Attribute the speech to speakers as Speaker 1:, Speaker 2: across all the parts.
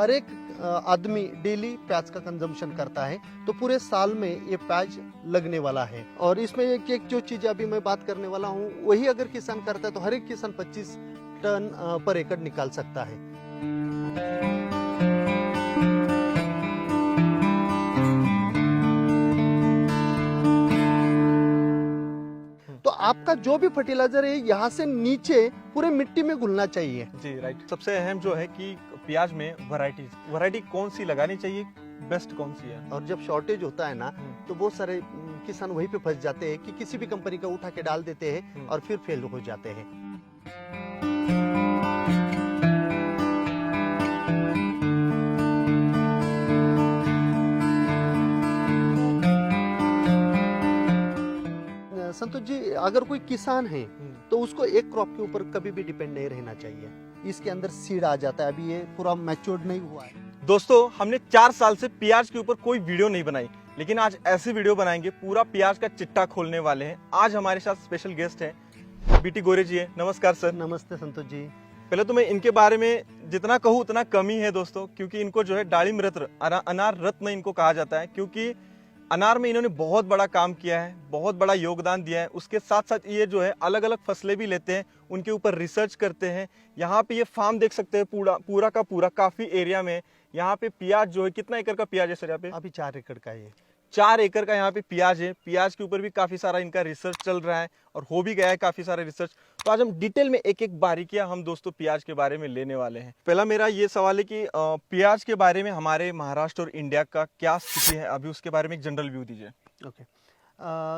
Speaker 1: हर एक आदमी डेली प्याज का कंजम्पशन करता है, तो पूरे साल में ये प्याज लगने वाला है। और इसमें एक एक जो चीज अभी मैं बात करने वाला हूँ, वही अगर किसान करता है तो हर एक किसान 25 टन पर एकड़ निकाल सकता है। तो आपका जो भी फर्टिलाइजर है यहाँ से नीचे पूरे मिट्टी में घुलना चाहिए।
Speaker 2: जी राइट। सबसे अहम जो है कि प्याज में वैरायटी कौन सी लगानी चाहिए, बेस्ट कौन सी है?
Speaker 1: और जब शॉर्टेज होता है ना, तो बहुत सारे किसान वहीं पे फंस जाते हैं कि किसी भी कंपनी का उठा के डाल देते हैं और फिर फेल हो जाते हैं। संतोष जी, अगर कोई किसान है तो उसको एक क्रॉप के ऊपर कभी भी डिपेंड नहीं रहना चाहिए। इसके अंदर सीड आ जाता है, अभी ये पूरा मैच्योर्ड नहीं हुआ है।
Speaker 2: दोस्तों, हमने 4 साल से प्याज के ऊपर कोई वीडियो नहीं बनाई, लेकिन आज ऐसी वीडियो बनाएंगे, पूरा प्याज का चिट्टा खोलने वाले हैं। आज हमारे साथ स्पेशल गेस्ट हैं बीटी गोरे जी है। नमस्कार सर।
Speaker 1: नमस्ते संतोष जी।
Speaker 2: पहले तो मैं इनके बारे में जितना कहूँ उतना कम ही है दोस्तों, क्योंकि इनको जो है डालिम रत्न, अनार रत्न इनको कहा जाता है, क्योंकि अनार में इन्होंने बहुत बड़ा काम किया है, बहुत बड़ा योगदान दिया है। उसके साथ साथ ये जो है अलग अलग फसलें भी लेते हैं, उनके ऊपर रिसर्च करते हैं। यहाँ पे ये फार्म देख सकते हैं, पूरा का पूरा काफी एरिया में यहाँ पे प्याज जो है, कितना एकड़ का प्याज है सर यहाँ पे?
Speaker 1: अभी 4 एकड़ का है।
Speaker 2: 4 एकड़ का यहाँ पे प्याज है। प्याज के ऊपर भी काफी सारा इनका रिसर्च चल रहा है और हो भी गया है काफी सारा रिसर्च। तो आज हम डिटेल में एक एक बारीकियां हम दोस्तों प्याज के बारे में लेने वाले हैं। पहला मेरा ये सवाल है कि प्याज के बारे में हमारे महाराष्ट्र और इंडिया का क्या स्थिति है अभी, उसके बारे में एक जनरल व्यू दीजिए।
Speaker 1: ओके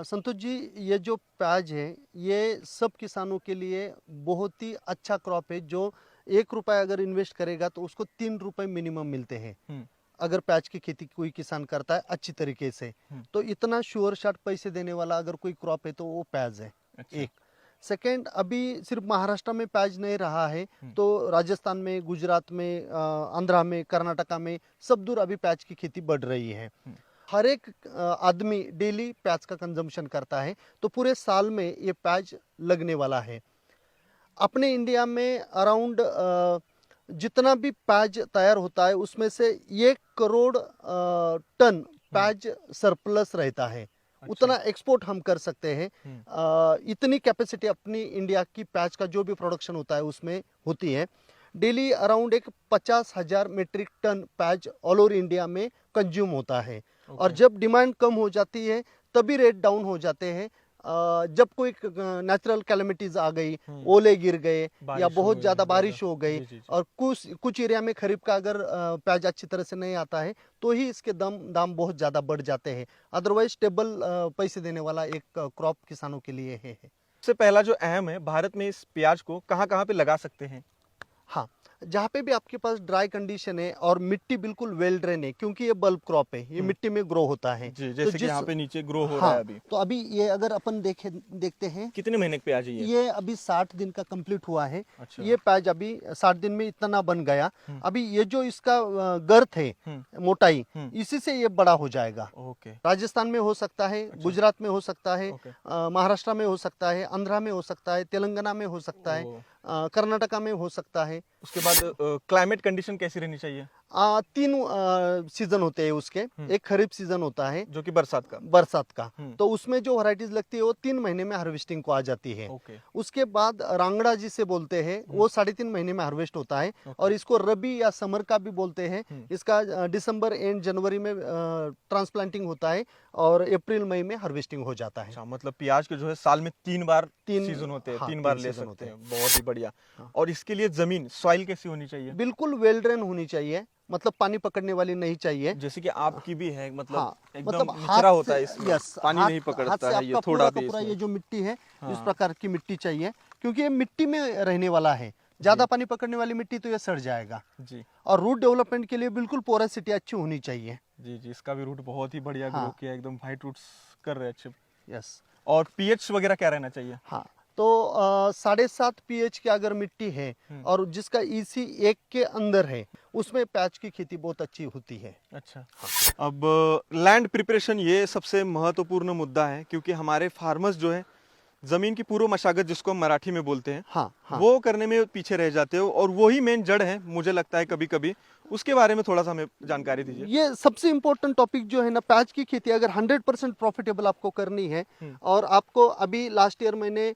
Speaker 1: संतोष जी, ये जो प्याज है ये सब किसानों के लिए बहुत ही अच्छा क्रॉप है। जो 1 रुपया अगर इन्वेस्ट करेगा तो उसको 3 रुपए मिनिमम मिलते हैं। अगर प्याज की खेती कोई किसान करता है अच्छी तरीके से, तो इतना श्योर शॉट पैसे देने वाला अगर कोई क्रॉप है तो वो प्याज है।
Speaker 2: अच्छा।
Speaker 1: एक सेकेंड, अभी सिर्फ महाराष्ट्र में प्याज नहीं रहा है, तो राजस्थान में, गुजरात में, आंध्रा में, कर्नाटका में सब दूर अभी प्याज की खेती बढ़ रही है। हर एक आदमी डेली प्याज का कंजम्पशन करता है, तो पूरे साल में ये प्याज लगने वाला है। अपने इंडिया में अराउंड जितना भी प्याज तैयार होता है उसमें से 1 करोड़ टन प्याज सरप्लस रहता है।
Speaker 2: अच्छा।
Speaker 1: उतना एक्सपोर्ट हम कर सकते हैं। इतनी कैपेसिटी अपनी इंडिया की प्याज का जो भी प्रोडक्शन होता है उसमें होती है। डेली अराउंड एक 50,000 मेट्रिक टन प्याज ऑल ओवर इंडिया में कंज्यूम होता है। और जब डिमांड कम हो जाती है तभी रेट डाउन हो जाते हैं। जब कोई नेचुरल कैलेमिटीज आ गई, ओले गिर गए या बहुत ज्यादा बारिश हो गई, और कुछ एरिया में खरीफ का अगर प्याज अच्छी तरह से नहीं आता है तो ही इसके दाम बहुत ज्यादा बढ़ जाते हैं। अदरवाइज स्टेबल पैसे देने वाला एक क्रॉप किसानों के लिए है।
Speaker 2: सबसे पहला जो अहम है, भारत में इस प्याज को कहाँ कहाँ पे लगा सकते हैं?
Speaker 1: हाँ, जहाँ पे भी आपके पास ड्राई कंडीशन है और मिट्टी बिल्कुल वेल ड्रेन है, क्योंकि ये बल्ब क्रॉप है, ये मिट्टी में ग्रो होता है।
Speaker 2: जी, जैसे कि यहाँ पे नीचे ग्रो हो रहा है अभी।
Speaker 1: तो अभी ये अगर अपन देखते हैं,
Speaker 2: कितने महीने का प्याज है
Speaker 1: ये अभी 60 दिन का कंप्लीट हुआ है।
Speaker 2: अच्छा।
Speaker 1: ये प्याज अभी 60 दिन में इतना बन गया। अभी ये जो इसका गर्थ है, मोटाई, इसी से ये बड़ा हो जाएगा।
Speaker 2: ओके।
Speaker 1: राजस्थान में हो सकता है, गुजरात में हो सकता है, महाराष्ट्र में हो सकता है, आंध्रा में हो सकता है, तेलंगाना में हो सकता है, कर्नाटका में हो सकता है।
Speaker 2: उसके बाद क्लाइमेट कंडीशन कैसी रहनी चाहिए?
Speaker 1: 3 सीजन होते हैं उसके। एक खरीफ सीजन होता है
Speaker 2: जो कि बरसात का।
Speaker 1: तो उसमें जो वैरायटीज लगती है वो 3 महीने में हार्वेस्टिंग को आ जाती है। उसके बाद रांगड़ा जिसे बोलते हैं वो 3.5 महीने में हार्वेस्ट होता है। और इसको रबी या समर का भी बोलते हैं। इसका दिसंबर एंड जनवरी में ट्रांसप्लांटिंग होता है और अप्रैल मई में हार्वेस्टिंग हो जाता है।
Speaker 2: अच्छा, मतलब प्याज के जो है साल में 3 बार सीजन होते हैं। 3 बार ले सकते हैं। बहुत ही बढ़िया। और इसके लिए जमीन, सॉइल कैसी होनी चाहिए?
Speaker 1: बिल्कुल वेल ड्रेन होनी चाहिए, मतलब पानी पकड़ने वाली नहीं चाहिए।
Speaker 2: जैसे कि आपकी भी है, मतलब एकदम
Speaker 1: मतलब
Speaker 2: निचरा होता है इसमें, पानी नहीं
Speaker 1: हाथ
Speaker 2: पकड़ता
Speaker 1: से
Speaker 2: है ये
Speaker 1: आपका
Speaker 2: थोड़ा
Speaker 1: पूरा
Speaker 2: भी।
Speaker 1: पूरा ये जो मिट्टी है, इस प्रकार की मिट्टी चाहिए, क्योंकि ये मिट्टी में रहने वाला है। ज्यादा पानी पकड़ने वाली मिट्टी तो ये सड़ जाएगा
Speaker 2: जी।
Speaker 1: और रूट डेवलपमेंट के लिए बिल्कुल पोरोसिटी अच्छी होनी चाहिए।
Speaker 2: जी जी, इसका भी रूट बहुत ही बढ़िया ग्रो किया, एकदम वाइट रूट्स कर रहे हैं अच्छे।
Speaker 1: यस।
Speaker 2: और पीएच वगैरह क्या रहना चाहिए?
Speaker 1: हाँ, तो 7.5 पीएच की अगर मिट्टी है और जिसका ईसी 1 के अंदर है, उसमें प्याज की खेती बहुत अच्छी होती है।
Speaker 2: अच्छा। अब लैंड प्रिपरेशन, ये सबसे महत्वपूर्ण मुद्दा है, क्योंकि हमारे फार्मर्स जो है जमीन की पूर्व मशागत जिसको हम मराठी में बोलते हैं,
Speaker 1: हाँ हाँ।
Speaker 2: वो करने में पीछे रह जाते हो और वही मेन जड़ है मुझे लगता है कभी कभी। उसके बारे में थोड़ा सा हमें जानकारी दीजिए।
Speaker 1: ये सबसे इम्पोर्टेंट टॉपिक जो है ना, प्याज की खेती अगर 100% प्रॉफिटेबल आपको करनी है, और आपको अभी लास्ट ईयर मैंने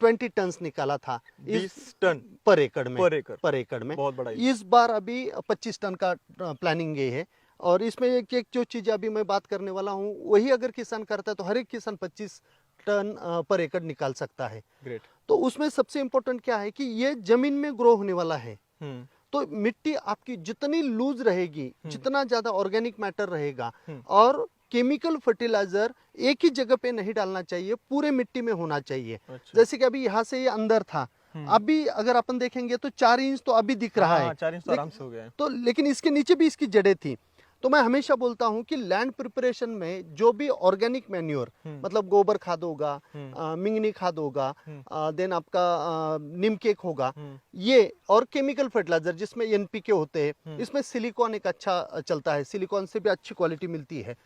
Speaker 1: 20 टन निकाला था
Speaker 2: 20 टन
Speaker 1: पर एकड़ में,
Speaker 2: पर
Speaker 1: एकड़ में।
Speaker 2: बहुत बड़ा ही।
Speaker 1: इस बार अभी 25 टन का प्लानिंग ये है। और इसमें एक एक जो चीज़ अभी मैं बात करने वाला हूँ, वही अगर किसान करता है तो हर एक किसान 25 टन पर एकड़ निकाल सकता है।
Speaker 2: ग्रेट।
Speaker 1: तो उसमें सबसे इम्पोर्टेंट क्या है कि ये जमीन में ग्रो होने वाला है। तो मिट्टी आपकी जितनी लूज रहेगी, जितना ज्यादा ऑर्गेनिक मैटर रहेगा, और केमिकल फर्टिलाइजर एक ही जगह पे नहीं डालना चाहिए, पूरे मिट्टी में होना चाहिए।
Speaker 2: अच्छा।
Speaker 1: जैसे कि अभी यहाँ से ये अंदर था, अभी अगर अपन देखेंगे तो 4 इंच तो अभी दिख रहा है,
Speaker 2: 4 इंच तो आराम से हो गया है।
Speaker 1: तो लेकिन इसके नीचे भी इसकी जड़ें थी। तो मैं हमेशा बोलता हूं कि लैंड प्रिपरेशन में जो भी ऑर्गेनिक मैन्योर, मतलब गोबर खाद होगा, मिंगनी खाद होगा, देन आपका नीम केक होगा, ये और केमिकल फर्टिलाइजर जिसमें एनपीके होते हैं, इसमें सिलिकॉन एक अच्छा चलता है, सिलिकॉन से भी अच्छी क्वालिटी मिलती है।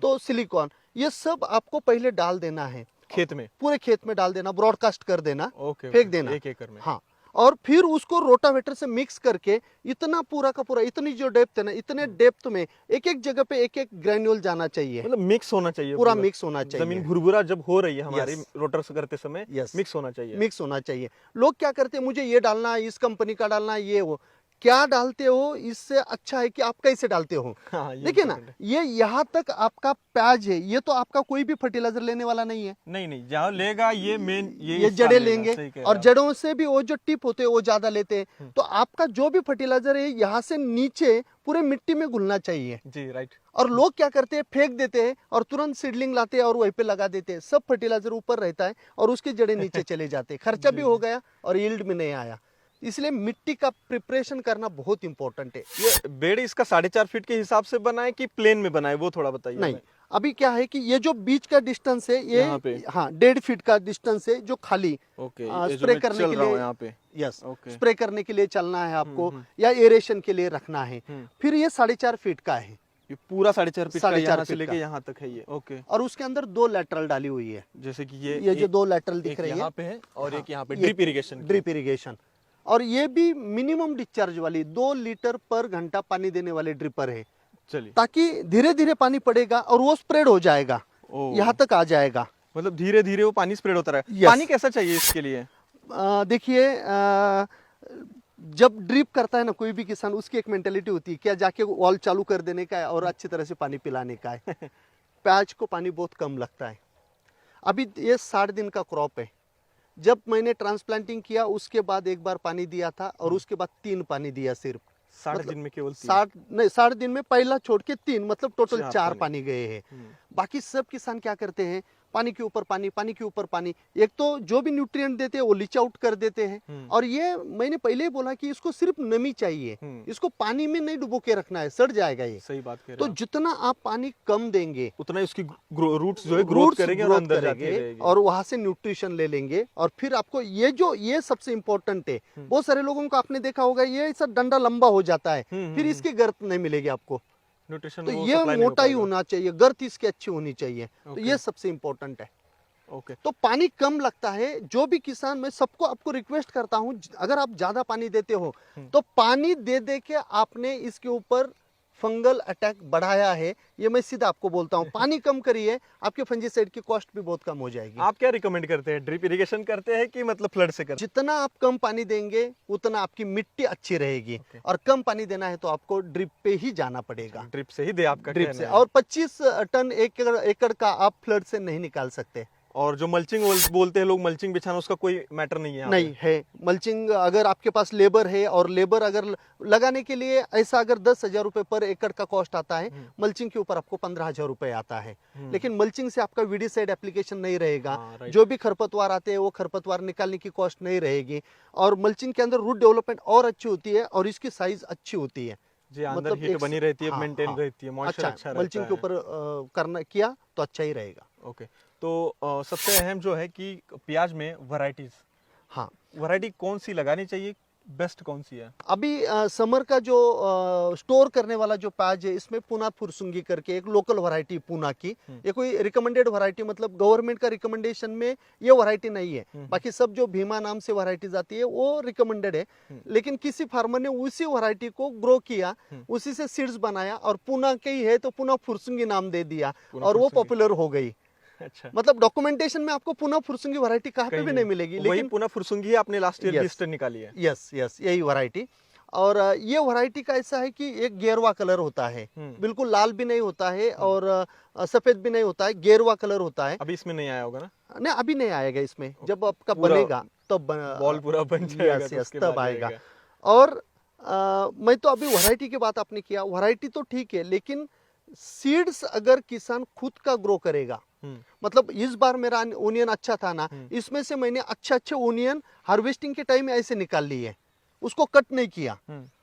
Speaker 1: तो सिलिकॉन ये सब आपको पहले डाल देना है
Speaker 2: खेत में,
Speaker 1: पूरे खेत में डाल देना, ब्रॉडकास्ट कर देना,
Speaker 2: ओके,
Speaker 1: फेंक देना
Speaker 2: 1 एकड़ में।
Speaker 1: हाँ, और फिर उसको रोटावेटर से मिक्स करके इतना पूरा का पूरा, इतनी जो डेप्थ है ना, इतने डेप्थ में एक एक जगह पे एक एक ग्रेन्यूल जाना चाहिए,
Speaker 2: मतलब मिक्स होना चाहिए,
Speaker 1: पूरा मिक्स होना चाहिए।
Speaker 2: जमीन भुरभुरा जब हो रही है हमारी
Speaker 1: Yes.
Speaker 2: रोटर से करते समय,
Speaker 1: Yes.
Speaker 2: मिक्स होना चाहिए।
Speaker 1: मिक्स होना चाहिए। लोग क्या करते हैं, मुझे ये डालना है, इस कंपनी का डालना है, ये वो क्या डालते हो, इससे अच्छा है कि आप कैसे डालते हो।
Speaker 2: हाँ, ये
Speaker 1: देखिए ना,
Speaker 2: important है।
Speaker 1: ये यहाँ तक आपका प्याज है, ये तो आपका कोई भी फर्टिलाइजर लेने वाला नहीं है।
Speaker 2: नहीं, जहाँ लेगा ये मेन
Speaker 1: ये जड़ें लेंगे, और जड़ों से भी वो जो टिप होते हैं वो ज्यादा लेते हैं। तो आपका जो भी फर्टिलाइजर है यहाँ से नीचे पूरे मिट्टी में घुलना चाहिए
Speaker 2: जी, राइट।
Speaker 1: और लोग क्या करते हैं, फेंक देते हैं और तुरंत सीडलिंग लाते हैं और वहीं पे लगा देते हैं। सब फर्टिलाइजर ऊपर रहता है और उसकी जड़ें नीचे चले जाते हैं, खर्चा भी हो गया और यील्ड में नहीं आया। इसलिए मिट्टी का प्रिपरेशन करना बहुत इंपॉर्टेंट है।
Speaker 2: ये बेड इसका 4.5 फीट के हिसाब से बना है कि प्लेन में बना है, वो थोड़ा बताइए।
Speaker 1: नहीं, अभी क्या है कि ये जो बीच का डिस्टेंस है, ये
Speaker 2: यहाँ पे?
Speaker 1: हाँ 1.5 फीट का डिस्टेंस है जो खाली
Speaker 2: ओके,
Speaker 1: स्प्रे करने के लिए,
Speaker 2: यहाँ पे,
Speaker 1: यस,
Speaker 2: ओके,
Speaker 1: स्प्रे करने के लिए चलना है आपको, या एरेशन के लिए रखना है। फिर ये 4.5 फीट का है,
Speaker 2: ये पूरा 4.5 फीट का,
Speaker 1: 4.5
Speaker 2: यहाँ से
Speaker 1: फीट
Speaker 2: लेके
Speaker 1: का।
Speaker 2: यहाँ तक है ये, ओके।
Speaker 1: और उसके अंदर 2 लैटरल डाली हुई है,
Speaker 2: जैसे कि
Speaker 1: ये जो 2 लैटरल दिख रही
Speaker 2: यहाँ
Speaker 1: है,
Speaker 2: पे है और
Speaker 1: हाँ,
Speaker 2: एक यहाँ पे
Speaker 1: ये
Speaker 2: ड्रिप इरिगेशन।
Speaker 1: Drip irrigation. और ये भी मिनिमम डिस्चार्ज वाली 2 लीटर पर घंटा पानी देने वाले ड्रिपर है,
Speaker 2: चलिए,
Speaker 1: ताकि धीरे धीरे पानी पड़ेगा और वो स्प्रेड हो जाएगा, यहाँ तक आ जाएगा।
Speaker 2: मतलब धीरे धीरे वो पानी स्प्रेड होता रहे।
Speaker 1: Yes.
Speaker 2: पानी कैसा चाहिए इसके लिए?
Speaker 1: देखिए, जब ड्रिप करता है ना कोई भी किसान, उसकी एक मेंटेलिटी होती है, क्या जाके वॉल चालू कर देने का है और अच्छी तरह से पानी पिलाने का है। प्याज को पानी बहुत कम लगता है। अभी ये 60 दिन का क्रॉप है। जब मैंने ट्रांसप्लांटिंग किया उसके बाद एक बार पानी दिया था और उसके बाद 3 पानी दिया सिर्फ।
Speaker 2: 60 दिन में केवल
Speaker 1: 60 दिन में पहला छोड़ के 3, मतलब टोटल 4 पानी गए हैं। बाकी सब किसान क्या करते हैं, पानी के ऊपर पानी, पानी के ऊपर पानी। एक तो जो भी न्यूट्रिएंट देते हैं वो लीच आउट कर देते हैं, और ये मैंने पहले ही बोला कि इसको सिर्फ नमी चाहिए, इसको पानी में नहीं डुबो के रखना है, सड़ जाएगा ये।
Speaker 2: सही बात कह रहे
Speaker 1: तो
Speaker 2: हैं आप।
Speaker 1: जितना आप पानी कम देंगे
Speaker 2: उतना ही उसकी रूट्स जो है ग्रोथ करेंगे और अंदर जाती रहेगी,
Speaker 1: और वहां से न्यूट्रिशन ले लेंगे। और फिर आपको ये सबसे इंपॉर्टेंट है। बहुत सारे लोगों को आपने देखा होगा, ये ऐसा डंडा लंबा हो जाता है, फिर इसकी गर्थ नहीं मिलेगी आपको।
Speaker 2: न्यूट्रिशन
Speaker 1: तो ये मोटा ही होना चाहिए, गर्थ इसकी अच्छी होनी चाहिए। तो ये सबसे इंपॉर्टेंट है।
Speaker 2: ओके।
Speaker 1: तो पानी कम लगता है। जो भी किसान, मैं सबको आपको रिक्वेस्ट करता हूं, अगर आप ज्यादा पानी देते हो तो पानी दे दे के आपने इसके ऊपर फंगल अटैक बढ़ाया है। ये मैं सीधा आपको बोलता हूं, पानी कम करिए, आपके फंजीसाइड की कॉस्ट भी बहुत कम हो जाएगी।
Speaker 2: आप क्या रिकमेंड करते हैं, ड्रिप इरिगेशन करते हैं कि मतलब फ्लड से करते
Speaker 1: जितना आप कम पानी देंगे उतना आपकी मिट्टी अच्छी रहेगी, और कम पानी देना है तो आपको ड्रिप पे ही जाना पड़ेगा।
Speaker 2: हैं? ड्रिप से ही दे आपका
Speaker 1: ड्रिप
Speaker 2: कहना
Speaker 1: से।
Speaker 2: है।
Speaker 1: और 25 टन एकड़ का आप फ्लड से नहीं निकाल सकते।
Speaker 2: और जो मल्चिंग बोलते हैं लोग, मल्चिंग बिछाना, उसका कोई मैटर नहीं है यहाँ
Speaker 1: नहीं है। मल्चिंग अगर आपके पास लेबर है, और लेबर अगर लगाने के लिए ऐसा अगर 10,000 रुपए पर एकड़ का कॉस्ट आता है, मल्चिंग के ऊपर आपको 15,000 रुपए आता है। लेकिन मल्चिंग से आपका वीडीसाइड एप्लीकेशन नहीं रहेगा,
Speaker 2: हाँ, राइट।
Speaker 1: जो भी खरपतवार आते हैं वो खरपतवार निकालने की कॉस्ट नहीं रहेगी, और मल्चिंग के अंदर रूट डेवलपमेंट और अच्छी होती है, और इसकी साइज अच्छी होती है।
Speaker 2: जी, अंदर
Speaker 1: मतलब
Speaker 2: हीट बनी रहती है,
Speaker 1: हाँ,
Speaker 2: मेंटेन
Speaker 1: हाँ।
Speaker 2: रहती है, मॉइस्चर अच्छा रहता
Speaker 1: मल्चिंग के
Speaker 2: है।
Speaker 1: ऊपर करना किया तो अच्छा ही रहेगा।
Speaker 2: ओके। तो सबसे अहम जो है कि प्याज में वैरायटीज,
Speaker 1: हाँ,
Speaker 2: वैरायटी कौन सी लगानी चाहिए बेस्ट कौन सी है?
Speaker 1: अभी समर का जो स्टोर करने वाला जो पैच है, इसमें पूना फुरसुंगी करके एक लोकल वैरायटी पूना की, ये कोई रिकमेंडेड वैरायटी, मतलब गवर्नमेंट का रिकमेंडेशन में ये वैरायटी नहीं है। बाकी सब जो भीमा नाम से वैरायटीज आती है वो रिकमेंडेड है, लेकिन किसी फार्मर ने उसी वैरायटी को ग्रो किया, उसी से सीड्स बनाया और पूना के ही है तो पूना फुरसुंगी नाम दे दिया
Speaker 2: पूना
Speaker 1: और वो
Speaker 2: फुरसुंगी।
Speaker 1: पॉपुलर हो गई।
Speaker 2: अच्छा,
Speaker 1: मतलब डॉक्यूमेंटेशन में आपको पूना फुरसुंगी वैरायटी कहाँ पे
Speaker 2: कहीं
Speaker 1: भी नहीं मिलेगी,
Speaker 2: वही
Speaker 1: लेकिन
Speaker 2: पूना फुरसुंगी है, आपने लास्ट ईयर
Speaker 1: Yes.
Speaker 2: भी स्टर निकाली है।
Speaker 1: यस यस यही वैरायटी। और ये वैरायटी का ऐसा है कि एक गेरुआ कलर होता है, बिल्कुल लाल भी नहीं होता है और सफेद भी नहीं होता है, गेरुआ कलर होता है।
Speaker 2: अभी इसमें नहीं आया होगा ना?
Speaker 1: नहीं अभी नहीं आएगा इसमें, जब आपका
Speaker 2: पूरा
Speaker 1: बनेगा तब
Speaker 2: बॉल पूरा बन जाएगा
Speaker 1: यस
Speaker 2: तो
Speaker 1: यस
Speaker 2: उसके
Speaker 1: तब
Speaker 2: बाद
Speaker 1: आएगा।
Speaker 2: आएगा।
Speaker 1: और मैं तो अभी वैरायटी की बात आपने किया, वैरायटी तो ठीक है, लेकिन सीड्स अगर किसान खुद का ग्रो करेगा, मतलब इस बार मेरा ओनियन अच्छा था ना, इसमें से मैंने अच्छे अच्छे ओनियन हार्वेस्टिंग के टाइम में ऐसे निकाल लिए, उसको कट नहीं किया।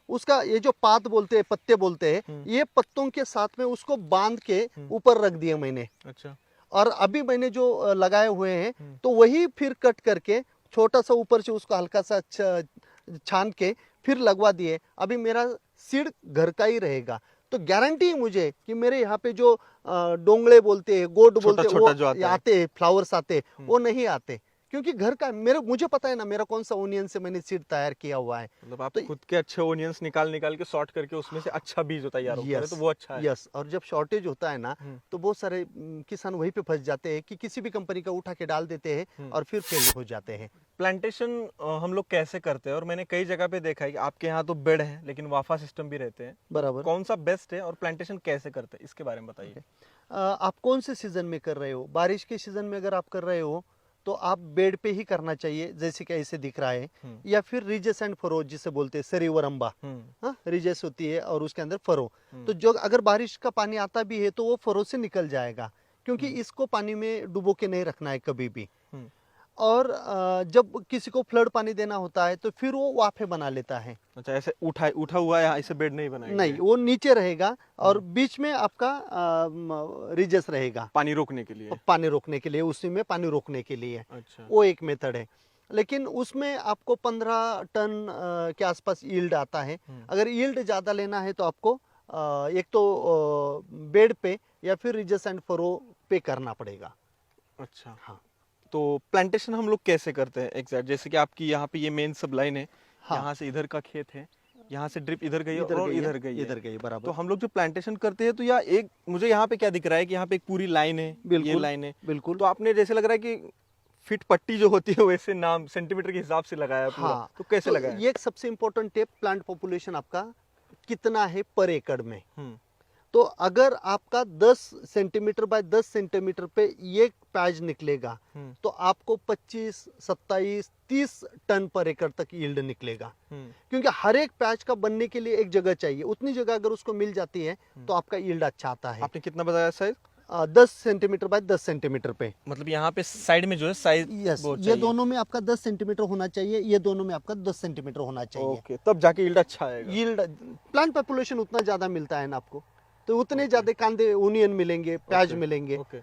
Speaker 1: उसका ये जो पात बोलते हैं, पत्ते बोलते हैं, ये पत्तों के साथ में उसको बांध के ऊपर रख दिए मैंने।
Speaker 2: अच्छा,
Speaker 1: और अभी मैंने जो लगाए हुए हैं तो वही फिर कट करके छोटा सा ऊपर से उसको हल्का सा छान के फिर लगवा दिए। अभी मेरा सीड घर का ही रहेगा, तो गारंटी है मुझे कि मेरे यहाँ पे जो डोंगले बोलते हैं, गोड बोलते हैं,
Speaker 2: छोटा जो आता है।
Speaker 1: आते हैं, फ्लावर्स आते हैं, वो नहीं आते, क्योंकि घर का मुझे पता है ना मेरा कौन सा ओनियन से मैंने सीड तैयार किया हुआ है।
Speaker 2: मतलब आप
Speaker 1: तो
Speaker 2: खुद के अच्छे ओनियंस निकाल निकाल के सॉर्ट करके उसमें से अच्छा बीज तैयार होता है, तो वो अच्छा है।
Speaker 1: यस। और जब शॉर्टेज होता है ना तो बहुत सारे किसान वहीं पे फंस जाते हैं कि किसी भी कंपनी का उठा के डाल देते हैं और फिर फेल हो जाते हैं।
Speaker 2: प्लांटेशन हम लोग कैसे करते हैं? और मैंने कई जगह पे देखा है कि आपके यहाँ तो बेड है लेकिन वाफा सिस्टम भी रहते हैं,
Speaker 1: बराबर।
Speaker 2: कौन सा बेस्ट है और प्लांटेशन कैसे करते हैं इसके बारे में बताइए।
Speaker 1: आप कौन से सीजन में कर रहे हो? बारिश के सीजन में अगर आप कर रहे हो तो आप बेड पे ही करना चाहिए, जैसे कि ऐसे दिख रहा है, या फिर रिजेस एंड फरो जिसे बोलते हैं, सरीवरंबा। हाँ, रिजेस होती है और उसके अंदर फरो। तो जो अगर बारिश का पानी आता भी है तो वो फरो से निकल जाएगा, क्योंकि इसको पानी में डुबो के नहीं रखना है कभी भी। और जब किसी को फ्लड पानी देना होता है तो फिर वो वाफे बना लेता है।
Speaker 2: अच्छा, ऐसे उठा हुआ है, ऐसे बेड नहीं बनाएंगे?
Speaker 1: नहीं, वो नीचे रहेगा और बीच में आपका रिजेस रहेगा,
Speaker 2: पानी रोकने के लिए।
Speaker 1: पानी रोकने के लिए, उसी में पानी रोकने के लिए।
Speaker 2: अच्छा,
Speaker 1: वो एक मेथड है, लेकिन उसमें आपको 15 टन के आसपास यील्ड आता है। अगर यील्ड ज़्यादा लेना है तो आपको एक तो बेड पे या फिर रिजेस एंड फरो पे करना पड़ेगा।
Speaker 2: अच्छा।
Speaker 1: हाँ।
Speaker 2: तो प्लांटेशन हम लोग कैसे करते हैं एग्जैक्ट? जैसे कि आपकी यहाँ पे ये मेन सब लाइन है,
Speaker 1: हाँ।
Speaker 2: यहाँ से इधर का खेत है, यहाँ से ड्रिप इधर गई
Speaker 1: इधर
Speaker 2: और
Speaker 1: गई है,
Speaker 2: इधर गई है।
Speaker 1: इधर गई, बराबर।
Speaker 2: तो हम लोग जो प्लांटेशन करते हैं तो या एक मुझे यहाँ पे क्या दिख रहा है कि यहाँ पे एक पूरी लाइन है, ये
Speaker 1: बिल्कुल,
Speaker 2: लाइन है,
Speaker 1: बिल्कुल।
Speaker 2: तो आपने जैसे लग रहा है कि फिट पट्टी जो होती है वैसे नाम सेंटीमीटर के हिसाब से लगाया है पूरा।
Speaker 1: हाँ,
Speaker 2: तो कैसे
Speaker 1: तो
Speaker 2: लगाया?
Speaker 1: ये एक सबसे इम्पोर्टेंट है, प्लांट पॉपुलेशन आपका कितना है पर एकड़ में।
Speaker 2: हम्म,
Speaker 1: तो अगर आपका 10 सेंटीमीटर बाय 10 सेंटीमीटर पे ये पैच निकलेगा तो आपको 25, 27, 30 टन पर एकड़ तक यील्ड निकलेगा, क्योंकि हर एक पैच का बनने के लिए एक जगह चाहिए। उतनी जगह अगर उसको मिल जाती है तो आपका यील्ड अच्छा आता है।
Speaker 2: आपने कितना बताया साइज?
Speaker 1: 10 सेंटीमीटर बाय 10 सेंटीमीटर पे।
Speaker 2: मतलब यहाँ पे साइड में जो है साइज
Speaker 1: यस, ये दोनों में आपका 10 सेंटीमीटर होना चाहिए, ये दोनों में आपका 10 सेंटीमीटर होना चाहिए।
Speaker 2: ओके, तब जाके यील्ड अच्छा आएगा।
Speaker 1: यील्ड, प्लांट पॉपुलेशन उतना ज्यादा मिलता है ना आपको, तो उतने ज्यादा कांदे ओनियन मिलेंगे, प्याज मिलेंगे।
Speaker 2: ओके,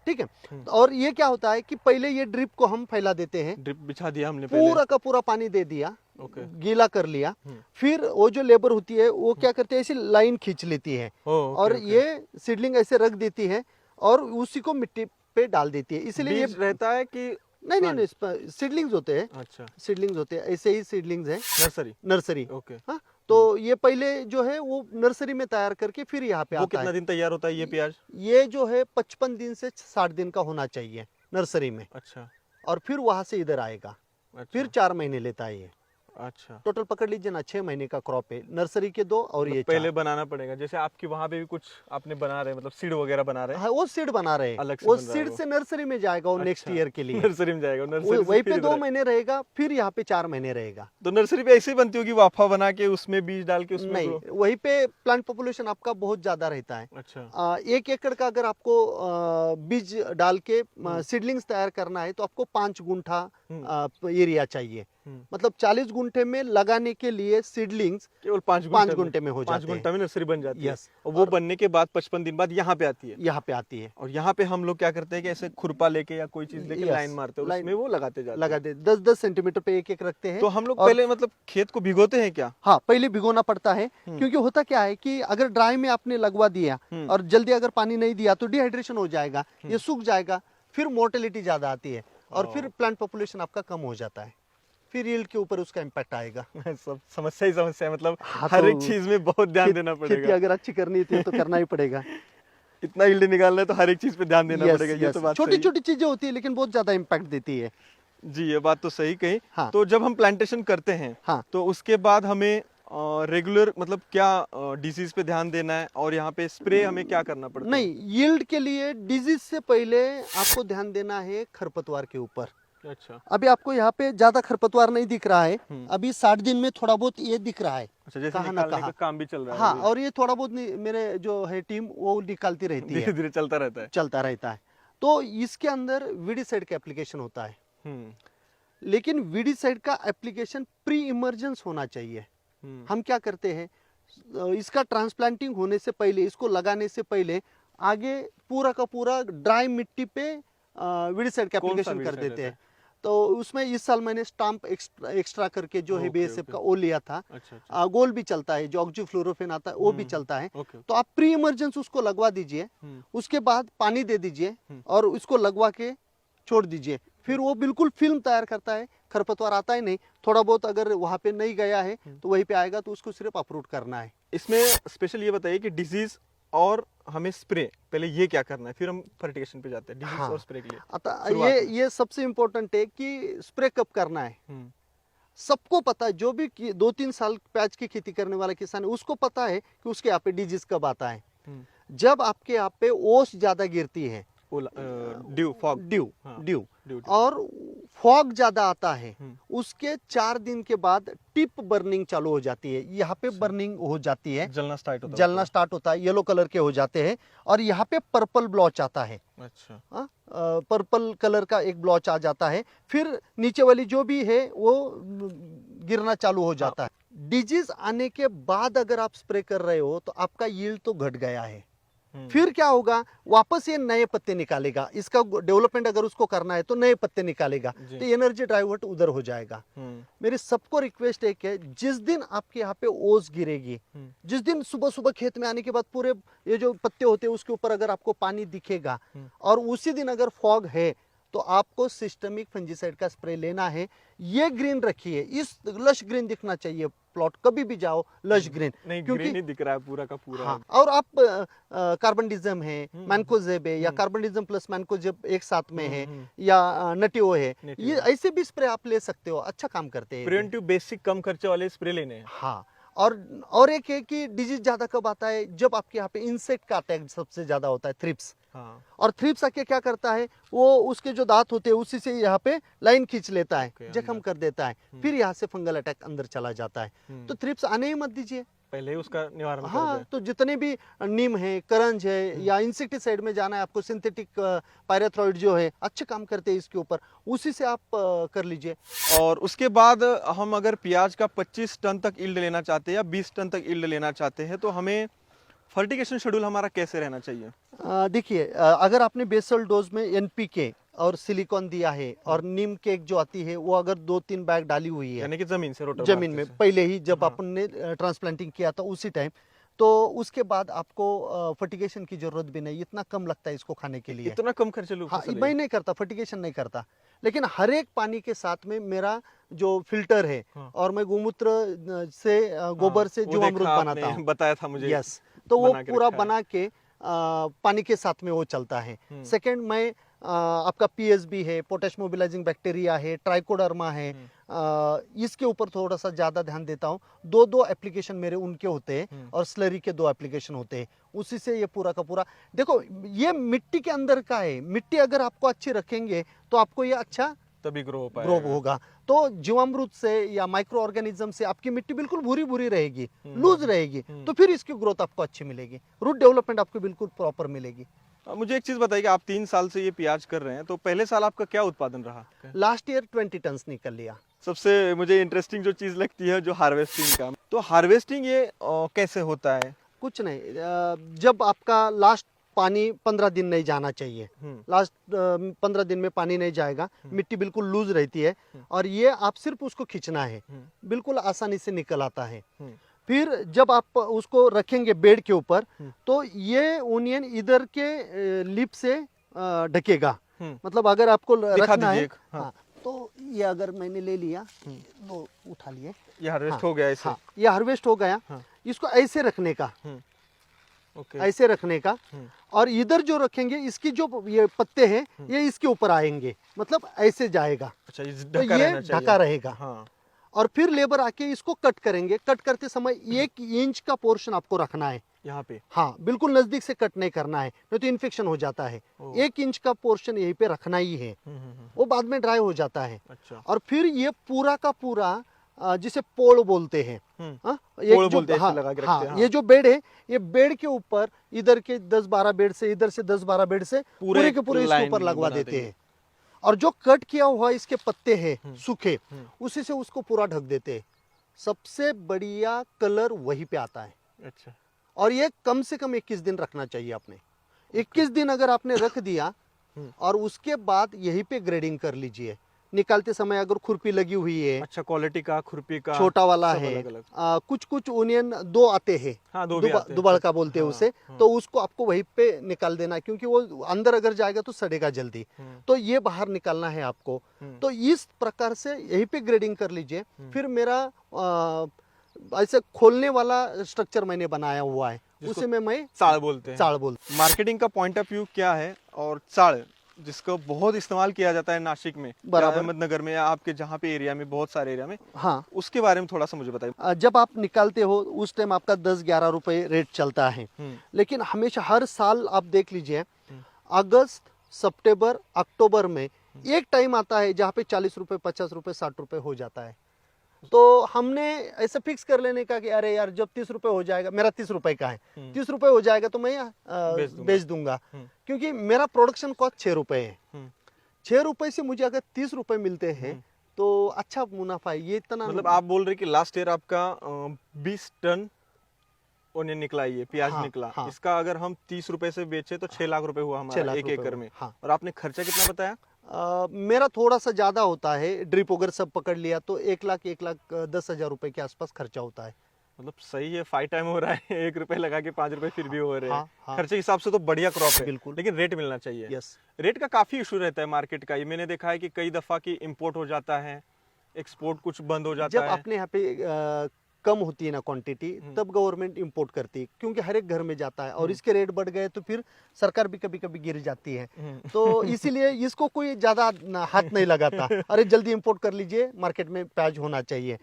Speaker 1: ठीक है। और ये क्या होता है कि पहले ये ड्रिप को हम फैला देते हैं,
Speaker 2: ड्रिप बिछा दिया हमने पहले।
Speaker 1: पूरा का पूरा पानी दे दिया,
Speaker 2: ओके,
Speaker 1: गीला कर लिया। फिर वो जो लेबर होती है वो क्या करते हैं, ऐसी लाइन खींच लेती है और ये सीडलिंग ऐसे रख देती है और उसी को मिट्टी पे डाल देती है। इसलिए ये
Speaker 2: बीज रहता है कि
Speaker 1: नहीं, सीडलिंग्स होते हैं।
Speaker 2: अच्छा,
Speaker 1: सीडलिंग्स होते हैं, ऐसे ही सीडलिंग्स हैं,
Speaker 2: नर्सरी।
Speaker 1: नर्सरी।
Speaker 2: ओके,
Speaker 1: हाँ, तो ये पहले जो है वो नर्सरी में तैयार करके फिर यहाँ पे
Speaker 2: वो
Speaker 1: आता
Speaker 2: कितना
Speaker 1: है।
Speaker 2: दिन तैयार होता है ये प्याज?
Speaker 1: ये जो है 55 दिन से 60 दिन का होना चाहिए नर्सरी में,
Speaker 2: अच्छा,
Speaker 1: और फिर वहां से इधर आएगा।
Speaker 2: अच्छा,
Speaker 1: फिर 4 महीने लेता है ये।
Speaker 2: अच्छा।
Speaker 1: टोटल पकड़ लीजिए ना, 6 महीने का क्रॉप है, नर्सरी के 2 और ये
Speaker 2: पहले
Speaker 1: 4।
Speaker 2: बनाना पड़ेगा, जैसे आपकी वहां पे भी कुछ आपने बना रहे हैं, मतलब सीड वगैरह बना रहे हैं।
Speaker 1: हाँ, वो सीड बना रहे हैं,
Speaker 2: अलग से
Speaker 1: वो
Speaker 2: बन रहा है
Speaker 1: सीड
Speaker 2: वो।
Speaker 1: से नर्सरी में जाएगा वो नेक्स्ट
Speaker 2: अच्छा,
Speaker 1: ईयर के लिए।
Speaker 2: नर्सरी में जाएगा, नर्सरी
Speaker 1: वहीं
Speaker 2: से
Speaker 1: पे
Speaker 2: फिर
Speaker 1: 2
Speaker 2: इधर
Speaker 1: महीने रहेगा, फिर यहाँ पे 4 महीने रहेगा।
Speaker 2: तो नर्सरी पे ऐसे ही बनती होगी, वाफा बना के उसमें बीज डाल के उसमें
Speaker 1: नहीं,
Speaker 2: grow?
Speaker 1: वहीं पे प्लांट पॉपुलेशन आपका बहुत ज्यादा रहता है।
Speaker 2: अच्छा,
Speaker 1: 1 एकड़ का अगर आपको बीज डाल के सीडलिंग्स तैयार करना है तो आपको 5 गुंठा एरिया चाहिए। मतलब 40 गुंठे में लगाने के लिए सीडलिंग्स
Speaker 2: केवल
Speaker 1: 5 गुंठे में हो
Speaker 2: 5
Speaker 1: जाते हैं।
Speaker 2: घंटा में नर्सरी बन जाती है।
Speaker 1: यस,
Speaker 2: और वो बनने के बाद 55 दिन बाद यहाँ पे आती है।
Speaker 1: यहाँ पे आती है।
Speaker 2: और यहाँ पे हम लोग क्या करते हैं कि ऐसे खुरपा लेके या कोई चीज लेके
Speaker 1: Yes,
Speaker 2: लाइन मारते हैं, उसमें वो लगाते जाते
Speaker 1: लगा
Speaker 2: हैं।
Speaker 1: दे 10-10 सेंटीमीटर पे एक रखते हैं।
Speaker 2: तो हम लोग
Speaker 1: और-
Speaker 2: पहले मतलब खेत को भिगोते हैं क्या?
Speaker 1: हाँ, पहले भिगोना पड़ता है, क्योंकि होता क्या है कि अगर ड्राई में आपने लगवा दिया और जल्दी अगर पानी नहीं दिया तो डिहाइड्रेशन हो जाएगा, ये सूख जाएगा, फिर मोर्टेलिटी ज्यादा आती है और फिर प्लांट पॉपुलेशन आपका कम हो जाता है, फिर यील्ड के ऊपर उसका इम्पैक्ट आएगा।
Speaker 2: सब समस्या ही समस्या है, मतलब
Speaker 1: हाँ,
Speaker 2: हर
Speaker 1: तो
Speaker 2: एक चीज में बहुत ध्यान देना
Speaker 1: खेती
Speaker 2: पड़ेगा।
Speaker 1: अगर अच्छी करनी थी तो करना ही पड़ेगा।
Speaker 2: इतना यील्ड निकालना है तो हर एक चीज पे ध्यान देना पड़ेगा। ये तो बात
Speaker 1: छोटी
Speaker 2: सही है।
Speaker 1: छोटी चीजें होती है लेकिन बहुत ज्यादा इम्पैक्ट देती है।
Speaker 2: जी, ये बात तो सही कही।
Speaker 1: हाँ।
Speaker 2: तो जब हम प्लांटेशन करते हैं
Speaker 1: हाँ।
Speaker 2: तो उसके बाद हमें रेगुलर मतलब क्या डिजीज पे ध्यान देना है और यहाँ पे स्प्रे हमें क्या करना पड़ता है?
Speaker 1: नहीं, यील्ड के लिए डिजीज से पहले आपको ध्यान देना है खरपतवार के ऊपर।
Speaker 2: अच्छा
Speaker 1: अभी आपको यहाँ पे ज्यादा खरपतवार नहीं दिख रहा है, अभी 60 दिन में थोड़ा बहुत ये दिख रहा है।
Speaker 2: अच्छा, जैसे
Speaker 1: कहाँ ना
Speaker 2: निकालने का
Speaker 1: कहाँ।
Speaker 2: काम भी चल रहा है।
Speaker 1: हाँ, और ये थोड़ा बहुत मेरे जो है टीम वो निकालती रहती
Speaker 2: धीरे
Speaker 1: है,
Speaker 2: धीरे चलता रहता है।
Speaker 1: चलता रहता है। तो इसके अंदर वीडीसाइड का एप्लीकेशन होता है, लेकिन वीडीसाइड का एप्लीकेशन प्री इमर्जेंस होना चाहिए। हम क्या करते हैं, इसका ट्रांसप्लांटिंग होने से पहले, इसको लगाने से पहले आगे पूरा का पूरा ड्राई मिट्टी पे वीडीसाइड का
Speaker 2: कौन सा
Speaker 1: एप्लीकेशन कर
Speaker 2: वीडीसाइड
Speaker 1: देते
Speaker 2: रहता
Speaker 1: हैं। तो उसमें इस साल मैंने स्टाम्प एक्स्ट्रा करके जो है
Speaker 2: ओके,
Speaker 1: बीएसएफ
Speaker 2: ओके।
Speaker 1: का वो लिया था।
Speaker 2: अच्छा
Speaker 1: गोल भी चलता है, जो ऑक्सीफ्लोरोफेन आता है वो भी चलता है।
Speaker 2: ओके।
Speaker 1: तो आप प्री इमरजेंस उसको लगवा दीजिए, उसके बाद पानी दे दीजिए और उसको लगवा के छोड़ दीजिए, फिर वो बिल्कुल फिल्म तैयार करता है, खरपतवार आता ही नहीं। थोड़ा बहुत अगर वहाँ पे नहीं गया है तो वहीं पे आएगा, तो उसको सिर्फ अप्रूट करना है।
Speaker 2: इसमें स्पेशल ये बताइए कि डिजीज और हमें स्प्रे, पहले ये क्या करना है, फिर हम फर्टिगेशन पे जाते हैं डिजीज
Speaker 1: हाँ।
Speaker 2: और स्प्रे के लिए।
Speaker 1: अतः
Speaker 2: शुरुआत में।
Speaker 1: ये सबसे इम्पोर्टेंट है कि स्प्रे कब करना है। सबको पता है, जो भी 2-3 साल प्याज की खेती करने वाला किसान है उसको पता है कि उसके यहाँ पे डिजीज कब आता है। जब आपके यहाँ पे ओस ज्यादा गिरती है,
Speaker 2: ड्यू फॉग
Speaker 1: ड्यू
Speaker 2: हाँ,
Speaker 1: ड्यू
Speaker 2: ड्यू।
Speaker 1: और फॉग ज्यादा आता है, उसके 4 दिन के बाद टिप बर्निंग चालू हो जाती है। यहाँ पे बर्निंग हो जाती है,
Speaker 2: जलना स्टार्ट होता है।
Speaker 1: जलना स्टार्ट होता है, येलो कलर के हो जाते हैं और यहाँ पे पर्पल ब्लॉच आता है।
Speaker 2: अच्छा।
Speaker 1: पर्पल कलर का एक ब्लॉच आ जाता है, फिर नीचे वाली जो भी है वो गिरना चालू हो जाता है। डिजीज आने के बाद अगर आप स्प्रे कर रहे हो तो आपका यील्ड तो घट गया है, फिर क्या होगा, वापस ये नए पत्ते निकालेगा। इसका डेवलपमेंट अगर उसको करना है तो नए पत्ते निकालेगा, तो एनर्जी डाइवर्ट उधर हो जाएगा। मेरी सबको रिक्वेस्ट है कि जिस दिन आपके यहाँ पे ओस गिरेगी, जिस दिन सुबह सुबह खेत में आने के बाद पूरे ये जो पत्ते होते हैं उसके ऊपर अगर आपको पानी दिखेगा और उसी दिन अगर फॉग है, तो आपको सिस्टमिक फंजीसाइड का स्प्रे लेना है। ये ग्रीन रखिए, इस लश ग्रीन दिखना चाहिए प्लॉट, कभी भी जाओ लश ग्रीन,
Speaker 2: नहीं,
Speaker 1: क्योंकि
Speaker 2: ग्रीन ही दिख रहा है पूरा का पूरा।
Speaker 1: हाँ, और आप कार्बनडिज्म है, मैनकोजेब है, या कार्बनडिज्म प्लस मैनकोजेब एक साथ में है, या नटियो है, ये ऐसे भी स्प्रे आप ले सकते हो, अच्छा काम करते हैं।
Speaker 2: प्रिवेंटिव बेसिक कम खर्चे वाले स्प्रे लेने हैं।
Speaker 1: हाँ, और एक है कि डिजीज ज्यादा कब आता है, जब आपके यहाँ पे इंसेक्ट का अटैक सबसे ज्यादा होता है, थ्रिप्स।
Speaker 2: हाँ।
Speaker 1: और थ्रिप्स आके क्या करता है, वो उसके जो दांत होते हैं उसी से यहाँ पे लाइन खींच लेता है, जख्म कर देता है, फिर यहाँ से फंगल अटैक अंदर चला जाता है। तो थ्रिप्स आने ही मत दीजिए,
Speaker 2: पहले ही उसका निवारण कर
Speaker 1: हाँ।
Speaker 2: दें।
Speaker 1: तो जितने भी नीम है, करंज है, या इंसेक्टिसाइड में जाना है आपको, सिंथेटिक पायरेथ्रॉइड जो है अच्छे काम करते हैं इसके ऊपर, उसी से आप कर लीजिए। और
Speaker 2: उसके बाद हम अगर प्याज का 25 टन तक यील्ड लेना चाहते हैं या 20 टन तक यील्ड लेना चाहते हैं, तो हमें फर्टिगेशन शेड्यूल हमारा कैसे रहना चाहिए?
Speaker 1: देखिए, अगर आपने बेसल डोज में एनपीके और सिलिकॉन दिया है और नीम केक जो आती है वो अगर 2-3 बैग डाली हुई है,
Speaker 2: यानी कि जमीन से रोटर
Speaker 1: जमीन में पहले ही जब आपने ट्रांसप्लांटिंग किया था उसी टाइम, तो उसके बाद आपको फर्टिगेशन की जरूरत भी नहीं, इतना कम लगता है इसको खाने के लिए।
Speaker 2: इतना कम खर्चे
Speaker 1: हाँ, मैं नहीं करता, फर्टिगेशन नहीं करता, लेकिन हर एक पानी के साथ में मेरा जो फिल्टर है और मैं गोमूत्र से गोबर से जीवामृत बनाता हूँ,
Speaker 2: बताया था मुझे।
Speaker 1: यस, तो वो पूरा बना के पानी के साथ में वो चलता है। सेकंड, मैं आपका पीएसबी है, पोटेश मोबिलाइजिंग बैक्टीरिया है, ट्राइकोडर्मा है, इसके ऊपर थोड़ा सा ज्यादा ध्यान देता हूँ। 2-2 एप्लीकेशन मेरे उनके होते हैं और स्लरी के 2 एप्लीकेशन होते हैं, उसी से ये पूरा का पूरा। देखो, ये मिट्टी के अंदर का है, मिट्टी अगर आपको अच्छी रखेंगे तो आपको ये अच्छा
Speaker 2: तभी ग्रो
Speaker 1: होगा। तो जीवामृत से या माइक्रो ऑर्गेनिज्म से आपकी मिट्टी बिल्कुल भूरी भूरी रहेगी, लूज रहेगी, तो फिर इसकी ग्रोथ आपको अच्छी मिलेगी, रूट डेवलपमेंट आपको बिल्कुल प्रॉपर मिलेगी।
Speaker 2: मुझे एक चीज बताइए कि आप 3 साल से ये प्याज कर रहे हैं, तो पहले साल आपका क्या उत्पादन रहा?
Speaker 1: लास्ट ईयर 20 टन निकल लिया।
Speaker 2: सबसे मुझे इंटरेस्टिंग जो चीज लगती है जो हार्वेस्टिंग का, तो हार्वेस्टिंग ये कैसे होता है?
Speaker 1: कुछ नहीं, जब आपका लास्ट पानी 15 दिन नहीं जाना चाहिए, लास्ट 15 दिन में पानी नहीं जाएगा, मिट्टी बिल्कुल लूज रहती है और ये आप सिर्फ उसको खींचना है, बिल्कुल आसानी से निकल आता है। फिर जब आप उसको रखेंगे बेड के ऊपर तो ये ओनियन इधर के लिप से ढकेगा। मतलब अगर आपको रखना है, हाँ, तो ये अगर मैंने ले लिया, तो उठा लिए,
Speaker 2: ये हार्वेस्ट हो गया इसे।
Speaker 1: हाँ, ये हार्वेस्ट हो गया। इसको ऐसे रखने का, ऐसे रखने का, और इधर जो रखेंगे इसकी जो ये पत्ते हैं ये इसके ऊपर आएंगे, मतलब ऐसे जाएगा।
Speaker 2: अच्छा,
Speaker 1: तो ये ढका रहेगा।
Speaker 2: हाँ।
Speaker 1: और फिर लेबर आके इसको कट करेंगे। कट करते समय 1 इंच का पोर्शन आपको रखना है
Speaker 2: यहाँ पे।
Speaker 1: हाँ, बिल्कुल नजदीक से कट नहीं करना है, नहीं तो इन्फेक्शन हो जाता है। 1 इंच का पोर्शन यहीं पे रखना ही है, वो बाद में ड्राई हो जाता है।
Speaker 2: अच्छा।
Speaker 1: और फिर ये पूरा का पूरा जिसे पोल बोलते हैं,
Speaker 2: पोल बोलते हैं, लगा के रखते हैं।
Speaker 1: ये जो बेड है, ये बेड के ऊपर इधर के 10-12 बेड से, इधर से 10-12 बेड से पूरे के पूरे इसके ऊपर लगवा देते हैं। और जो कट किया हुआ इसके पत्ते हैं सूखे, उसी से उसको पूरा ढक देते हैं। सबसे बढ़िया कलर वहीं पे आता है।
Speaker 2: अच्छा।
Speaker 1: और ये कम से कम 21 दिन रखना चाहिए आपने। 21 दिन अगर आपने रख दिया और उसके बाद यहीं पे ग्रेडिंग कर लीजिए। निकालते समय अगर खुरपी लगी हुई है,
Speaker 2: अच्छा क्वालिटी का, खुरपी का,
Speaker 1: छोटा वाला है, कुछ ओनियन 2 आते हैं,
Speaker 2: हाँ,
Speaker 1: दुबड़ का बोलते हैं उसे, तो उसको आपको वहीं पे निकाल देना, क्योंकि वो अंदर अगर जाएगा तो सड़ेगा जल्दी, तो ये बाहर निकालना है आपको। तो इस प्रकार से यहीं पे ग्रेडिंग कर लीजिए। फिर मेरा ऐसे खोलने वाला स्ट्रक्चर मैंने बनाया हुआ है, उसे मैं
Speaker 2: चाड़ बोलते हैं।
Speaker 1: चाड़ बोलते।
Speaker 2: मार्केटिंग का पॉइंट ऑफ व्यू क्या है? और चाड़ जिसको बहुत इस्तेमाल किया जाता है नासिक में, अहमदनगर में, या आपके जहाँ पे एरिया में, बहुत सारे एरिया में, हाँ, उसके बारे में थोड़ा सा मुझे बताइए।
Speaker 1: जब आप निकालते हो उस टाइम आपका 10-11 रुपए रेट चलता है, लेकिन हमेशा हर साल आप देख लीजिए, अगस्त, सितंबर, अक्टूबर में एक टाइम आता है जहाँ पे 40 रुपए, 50 रुपए, 60 रुपए हो जाता है। तो हमने ऐसा फिक्स कर लेने का कि अरे यार, जब 30 रुपए हो जाएगा, मेरा 30 रुपए का है, 30 रुपए हो जाएगा तो मैं बेच दूंगा, क्योंकि मेरा प्रोडक्शन कॉस्ट 6 रुपए है। 6 रुपए से मुझे अगर 30 रुपए मिलते हैं तो अच्छा मुनाफा है। ये इतना,
Speaker 2: मतलब आप बोल रहे कि लास्ट ईयर आपका 20 टन ओनियन निकला, ये प्याज निकला, इसका अगर हम 30 रुपए से बेचे तो 6 लाख रुपए हुआ हमारा 1 एकड़ में। और आपने खर्चा कितना बताया?
Speaker 1: मेरा थोड़ा सा ज्यादा होता है, ड्रिप वगैरह सब पकड़ लिया तो 1,10,000 रुपए के आसपास खर्चा होता है।
Speaker 2: मतलब सही है, 5 टाइम हो रहा है, 1 रुपए लगा के 5 रुपए फिर भी हो रहे हैं। खर्चे के हिसाब से तो बढ़िया क्रॉप है,
Speaker 1: बिल्कुल,
Speaker 2: लेकिन रेट मिलना चाहिए।
Speaker 1: यस,
Speaker 2: रेट का काफी इशू रहता है मार्केट का। ये मैंने देखा है कि कई दफा की इम्पोर्ट हो जाता है, एक्सपोर्ट कुछ बंद हो जाता है।
Speaker 1: जब अपने यहाँ पे कम होती है ना क्वांटिटी, तब गवर्नमेंट इंपोर्ट करती है, क्योंकि हर एक घर में जाता है, और इसके रेट बढ़ गए तो फिर सरकार भी कभी कभी गिर जाती है। तो इसीलिए इसको कोई ज्यादा हाथ नहीं लगाता, अरे जल्दी इंपोर्ट कर लीजिए, मार्केट में प्याज होना चाहिए।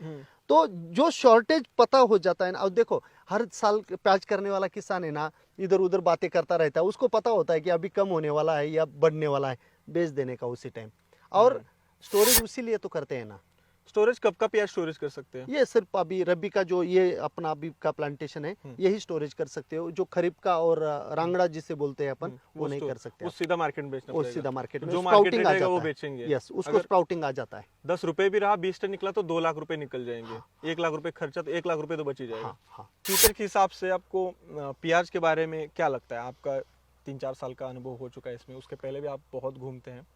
Speaker 1: तो जो शॉर्टेज पता हो जाता है ना, अब देखो हर साल प्याज करने वाला किसान है ना, इधर उधर बातें करता रहता है, उसको पता होता है कि अभी कम होने वाला है या बढ़ने वाला है, बेच देने का उसी टाइम। और स्टोरेज उसी लिए तो करते हैं ना।
Speaker 2: स्टोरेज कब का प्याज स्टोरेज कर सकते हैं?
Speaker 1: ये सिर्फ अभी रबी का जो ये अपना अभी का प्लांटेशन है, यही स्टोरेज कर सकते हो। जो खरीफ का और रांगड़ा जिसे बोलते हैं अपन, वो नहीं कर सकते।
Speaker 2: वो सीधा मार्केट में बेचना पड़ेगा।
Speaker 1: वो सीधा मार्केट में
Speaker 2: जो मार्केट रहेगा वो बेचेंगे।
Speaker 1: यस, उसको स्प्राउटिंग आ जाता है।
Speaker 2: 10 रुपए भी रहा, 20 टन निकला तो 2 लाख रुपए निकल जाएंगे। 1 लाख रुपए खर्चा, तो 1 लाख रुपए तो बच ही जाएगा। फ्यूचर के हिसाब से आपको प्याज के बारे में क्या लगता है? आपका 3-4 साल का अनुभव हो चुका है इसमें, उसके पहले भी आप बहुत घूमते हैं,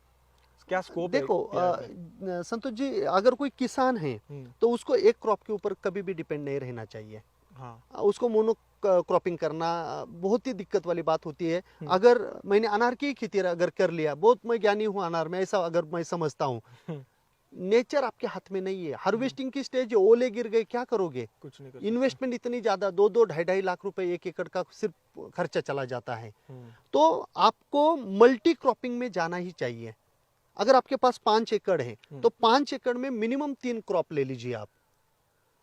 Speaker 2: क्या स्कोप है?
Speaker 1: देखो संतोष जी, अगर कोई किसान है तो उसको एक क्रॉप के ऊपर कभी भी डिपेंड नहीं रहना चाहिए। हाँ, उसको मोनो क्रॉपिंग करना बहुत ही दिक्कत वाली बात होती है। अगर मैंने अनार की खेती अगर कर लिया, बहुत मैं ज्ञानी हूँ अनार में, ऐसा अगर मैं समझता हूँ, नेचर आपके हाथ में नहीं है। हार्वेस्टिंग की स्टेज, ओले गिर गए, क्या करोगे? कुछ नहीं कर सकते। इन्वेस्टमेंट इतनी ज्यादा, 2-2, 2.5 लाख रुपए 1 एकड़ का सिर्फ खर्चा चला जाता है। तो आपको मल्टी क्रॉपिंग में जाना ही चाहिए। अगर आपके पास 5 एकड़ है तो 5 एकड़ में मिनिमम 3 क्रॉप ले लीजिए आप।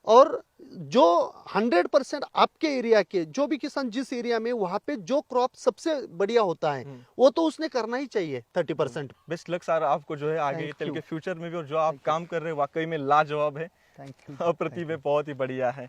Speaker 1: और जो 100% आपके एरिया के जो भी किसान जिस एरिया में, वहां पे जो क्रॉप सबसे बढ़िया होता है वो तो उसने करना ही चाहिए 30%।
Speaker 2: बेस्ट लक सर आपको जो है आगे चल के फ्यूचर में भी, और जो आप काम कर रहे हैं वाकई में लाजवाब है,
Speaker 1: थैंक यू।
Speaker 2: अप्रतिम है, बहुत ही बढ़िया है।